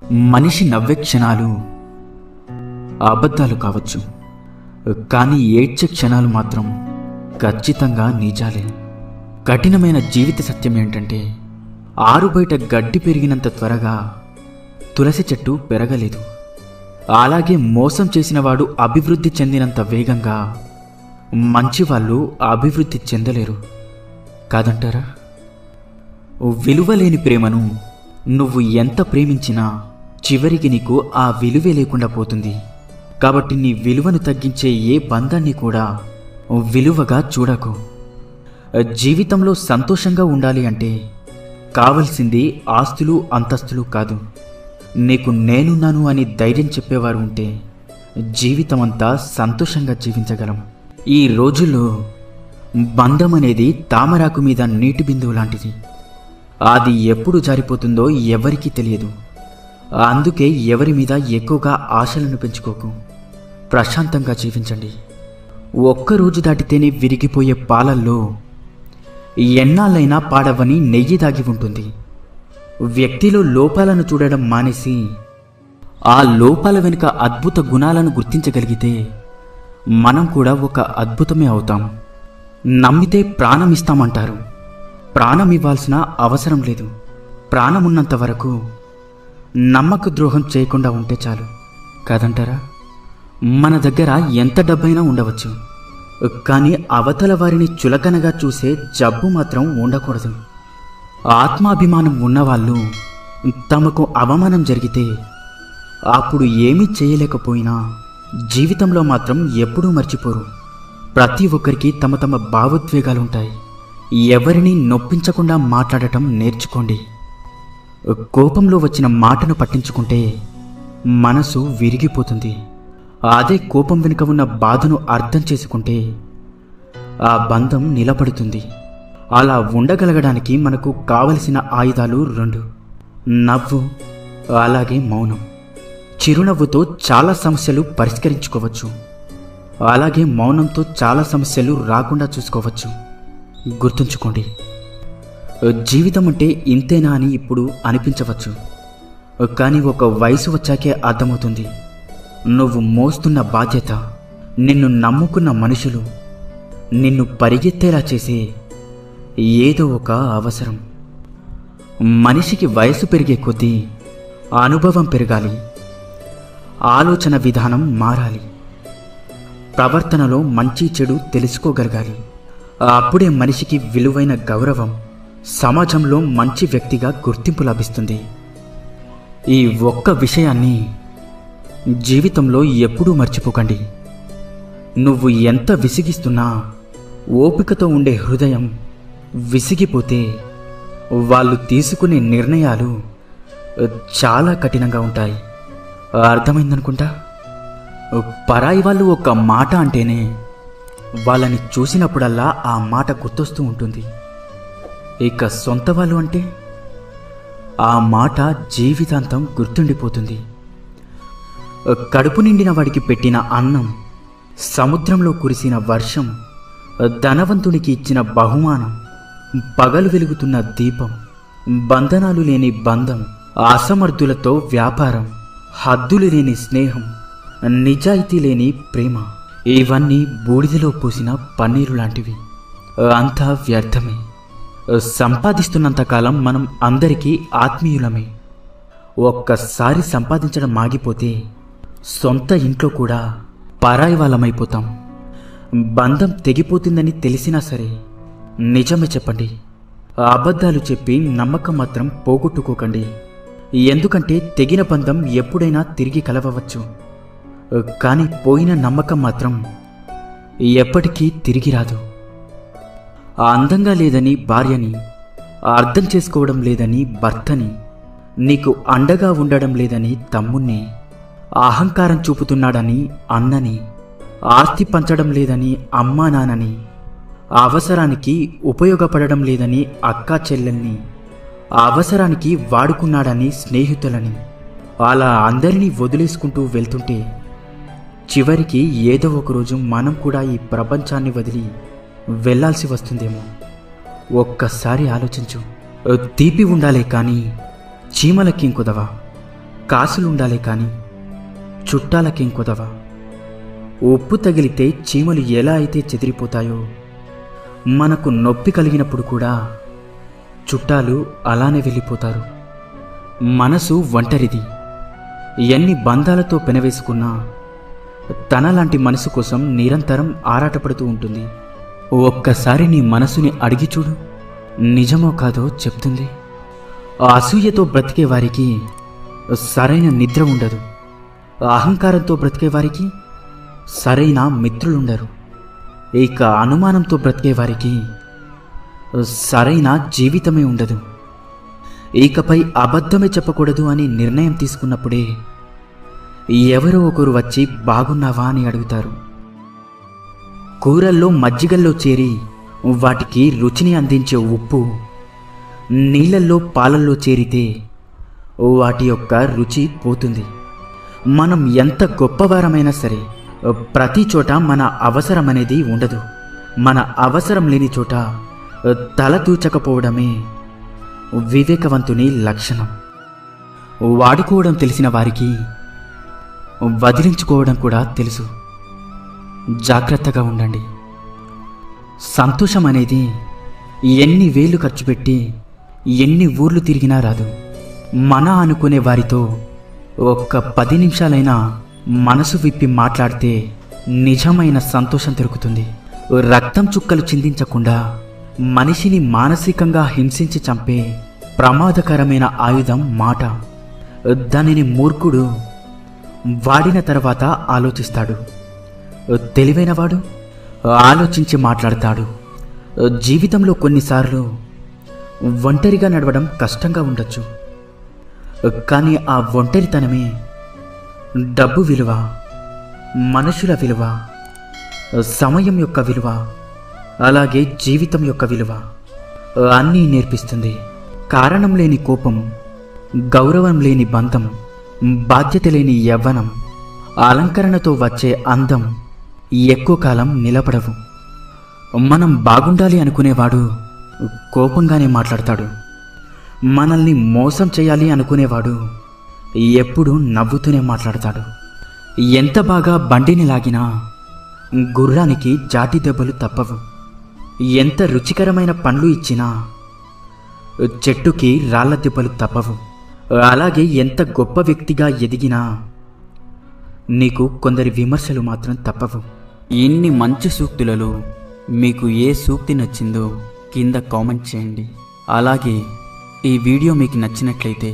మనిషి నవ్వే క్షణాలు అబద్ధాలు కావచ్చు, కానీ ఏడ్చే క్షణాలు మాత్రం ఖచ్చితంగా నిజాలే. కఠినమైన జీవిత సత్యం ఏంటంటే, ఆరుబయట గడ్డి పెరిగినంత త్వరగా తులసి చెట్టు పెరగలేదు. అలాగే మోసం చేసినవాడు అభివృద్ధి చెందినంత వేగంగా మంచివాళ్ళు అభివృద్ధి చెందలేరు కాదంటారా? విలువలేని ప్రేమను నువ్వు ఎంత ప్రేమించినా చివరికి నీకు ఆ విలువే లేకుండా పోతుంది. కాబట్టి నీ విలువను తగ్గించే ఏ బంధాన్ని కూడా విలువగా చూడకు. జీవితంలో సంతోషంగా ఉండాలి అంటే కావలసింది ఆస్తులు అంతస్తులు కాదు. నీకు నేనున్నాను అని ధైర్యం చెప్పేవారు ఉంటే జీవితమంతా సంతోషంగా జీవించగలం. ఈ రోజుల్లో బంధం అనేది తామరాకు మీద నీటి బిందువు లాంటిది. అది ఎప్పుడు జారిపోతుందో ఎవరికీ తెలియదు. అందుకే ఎవరి మీద ఎక్కువగా ఆశలను పెంచుకోకు. ప్రశాంతంగా జీవించండి. ఒక్కరోజు దాటితేనే విరిగిపోయే పాలల్లో ఎన్నాళ్ళైనా పాడవని నెయ్యి దాగి ఉంటుంది. వ్యక్తిలో లోపాలను చూడడం మానేసి ఆ లోపాల వెనుక అద్భుత గుణాలను గుర్తించగలిగితే మనం కూడా ఒక అద్భుతమే అవుతాం. నమ్మితే ప్రాణం ఇస్తామంటారు. ప్రాణం ఇవ్వాల్సిన అవసరం లేదు. ప్రాణమున్నంత వరకు నమ్మక ద్రోహం చేయకుండా ఉంటే చాలు కాదంటారా? మన దగ్గర ఎంత డబ్బైనా ఉండవచ్చు, కానీ అవతల వారిని చులకనగా చూసే జబ్బు మాత్రం ఉండకూడదు. ఆత్మాభిమానం ఉన్నవాళ్ళు తమకు అవమానం జరిగితే అప్పుడు ఏమీ చేయలేకపోయినా జీవితంలో మాత్రం ఎప్పుడూ మర్చిపోరు. ప్రతి ఒక్కరికి తమ తమ భావోద్వేగాలుంటాయి. ఎవరిని నొప్పించకుండా మాట్లాడటం నేర్చుకోండి. కోపంలో వచ్చిన మాటను పట్టించుకుంటే మనసు విరిగిపోతుంది. అదే కోపం వెనుక ఉన్న బాధను అర్థం చేసుకుంటే ఆ బంధం నిలబడుతుంది. అలా ఉండగలగడానికి మనకు కావలసిన ఆయుధాలు 2: నవ్వు, అలాగే మౌనం. చిరునవ్వుతో చాలా సమస్యలు పరిష్కరించుకోవచ్చు, అలాగే మౌనంతో చాలా సమస్యలు రాకుండా చూసుకోవచ్చు. గుర్తుంచుకోండి, జీవితం అంటే ఇంతేనా అని ఇప్పుడు అనిపించవచ్చు, కానీ ఒక వయసు వచ్చాకే అర్థమవుతుంది. నువ్వు మోస్తున్న బాధ్యత, నిన్ను నమ్ముకున్న మనుషులు, నిన్ను పరిగెత్తేలా చేసే ఏదో ఒక అవసరం. మనిషికి వయసు పెరిగే కొద్దీ అనుభవం పెరగాలి, ఆలోచన విధానం మారాలి, ప్రవర్తనలో మంచి చెడు తెలుసుకోగలగాలి. అప్పుడే మనిషికి విలువైన గౌరవం, సమాజంలో మంచి వ్యక్తిగా గుర్తింపు లభిస్తుంది. ఈ ఒక్క విషయాన్ని జీవితంలో ఎప్పుడూ మర్చిపోకండి. నువ్వు ఎంత విసిగిస్తున్నా ఓపికతో ఉండే హృదయం విసిగిపోతే వాళ్ళు తీసుకునే నిర్ణయాలు చాలా కఠినంగా ఉంటాయి. అర్థమైందనుకుంటా. పరాయి వాళ్ళు ఒక మాట అంటేనే వాళ్ళని చూసినప్పుడల్లా ఆ మాట గుర్తొస్తూ ఉంటుంది. ఇక సొంత వాళ్ళు అంటే ఆ మాట జీవితాంతం గుర్తుండిపోతుంది. కడుపు నిండిన వాడికి పెట్టిన అన్నం, సముద్రంలో కురిసిన వర్షం, ధనవంతునికి ఇచ్చిన బహుమానం, పగలు వెలుగుతున్న దీపం, బంధనాలు లేని బంధం, అసమర్థులతో వ్యాపారం, హద్దులు లేని స్నేహం, నిజాయితీ లేని ప్రేమ, ఇవన్నీ బూడిదలో పోసిన పన్నీరు లాంటివి. అంతా వ్యర్థమే. సంపాదిస్తున్నంతకాలం మనం అందరికీ ఆత్మీయులమే. ఒక్కసారి సంపాదించడం ఆగిపోతే సొంత ఇంట్లో కూడా పరాయి వాళ్ళమైపోతాం. బంధం తెగిపోతుందని తెలిసినా సరే నిజమే చెప్పండి. అబద్ధాలు చెప్పి నమ్మకం మాత్రం పోగొట్టుకోకండి. ఎందుకంటే తెగిన బంధం ఎప్పుడైనా తిరిగి కలవవచ్చు, కానీ పోయిన నమ్మకం మాత్రం ఎప్పటికీ తిరిగి రాదు. అందంగా లేదని భార్యని, అర్థం చేసుకోవడం లేదని భర్తని, నీకు అండగా ఉండడం లేదని తమ్ముణ్ణి, అహంకారం చూపుతున్నాడని అన్నని, ఆస్తి పంచడం లేదని అమ్మా నాన్నని, అవసరానికి ఉపయోగపడడం లేదని అక్కా చెల్లెల్ని, అవసరానికి వాడుకున్నాడని స్నేహితులని, అలా అందరినీ వదిలేసుకుంటూ వెళ్తుంటే చివరికి ఏదో ఒకరోజు మనం కూడా ఈ ప్రపంచాన్ని వదిలి వెళ్ళాల్సి వస్తుందేమో. ఒక్కసారి ఆలోచించు. తీపి ఉండాలే కానీ చీమలకి కుదవా. కాసులుండాలే కాని చుట్టాలకేం కొదవ. ఉప్పు తగిలితే చీమలు ఎలా అయితే చెదిరిపోతాయో, మనకు నొప్పి కలిగినప్పుడు కూడా చుట్టాలు అలానే వెళ్ళిపోతారు. మనసు ఒంటరిది. ఎన్ని బంధాలతో పెనవేసుకున్నా తనలాంటి మనసు కోసం నిరంతరం ఆరాటపడుతూ ఉంటుంది. ఒక్కసారి నీ మనసుని అడిగి చూడు, నిజమో కాదో చెప్తుంది. అసూయతో బ్రతికే వారికి సరైన నిద్ర ఉండదు. అహంకారంతో బ్రతికే వారికి సరైన మిత్రులుండరు. ఇక అనుమానంతో బ్రతికే వారికి సరైన జీవితమే ఉండదు. ఇకపై అబద్ధమే చెప్పకూడదు అని నిర్ణయం తీసుకున్నప్పుడే ఎవరో ఒకరు వచ్చి బాగున్నావా అని అడుగుతారు. కూరల్లో మజ్జిగల్లో చేరి వాటికి రుచిని అందించే ఉప్పు నీళ్ళల్లో పాలల్లో చేరితే వాటి యొక్క రుచి పోతుంది. మనం ఎంత గొప్పవారమైనా సరే ప్రతి చోట మన అవసరం అనేది ఉండదు. మన అవసరం లేని చోట తల దూచకపోవడమే వివేకవంతుని లక్షణం. వాడుకోవడం తెలిసిన వారికి వదిలించుకోవడం కూడా తెలుసు. జాగ్రత్తగా ఉండండి. సంతోషం అనేది ఎన్ని వేలు ఖర్చు పెట్టి ఎన్ని ఊర్లు తిరిగినా రాదు. మన అనుకునే వారితో ఒక్క 10 నిమిషాలైనా మనసు విప్పి మాట్లాడితే నిజమైన సంతోషం దొరుకుతుంది. రక్తం చుక్కలు చిందించకుండా మనిషిని మానసికంగా హింసించి చంపే ప్రమాదకరమైన ఆయుధం మాట. దానిని మూర్ఖుడు వాడిన తర్వాత ఆలోచిస్తాడు. తెలివైనవాడు ఆలోచించి మాట్లాడతాడు. జీవితంలో కొన్నిసార్లు ఒంటరిగా నడవడం కష్టంగా ఉండొచ్చు. కానీ ఆ ఒంటరితనమే డబ్బు విలువ, మనుషుల విలువ, సమయం యొక్క విలువ, అలాగే జీవితం యొక్క విలువ అన్నీ నేర్పిస్తుంది. కారణం లేని కోపం, గౌరవం లేని బంధం, బాధ్యత లేని యవ్వనం, అలంకరణతో వచ్చే అందం ఎక్కువ కాలం నిలబడవు. మనం బాగుండాలి అనుకునేవాడు కోపంగానే మాట్లాడతాడు. మనల్ని మోసం చేయాలి అనుకునేవాడు ఎప్పుడూ నవ్వుతూనే మాట్లాడతాడు. ఎంత బాగా బండిని లాగినా గుర్రానికి జాటి దెబ్బలు తప్పవు. ఎంత రుచికరమైన పండ్లు ఇచ్చినా చెట్టుకి రాళ్ల దెబ్బలు తప్పవు. అలాగే ఎంత గొప్ప వ్యక్తిగా ఎదిగినా నీకు కొందరి విమర్శలు మాత్రం తప్పవు. ఇన్ని మంచి సూక్తులలో మీకు ఏ సూక్తి నచ్చిందో కింద కామెంట్ చేయండి. అలాగే ఈ వీడియో మీకు నచ్చినట్లయితే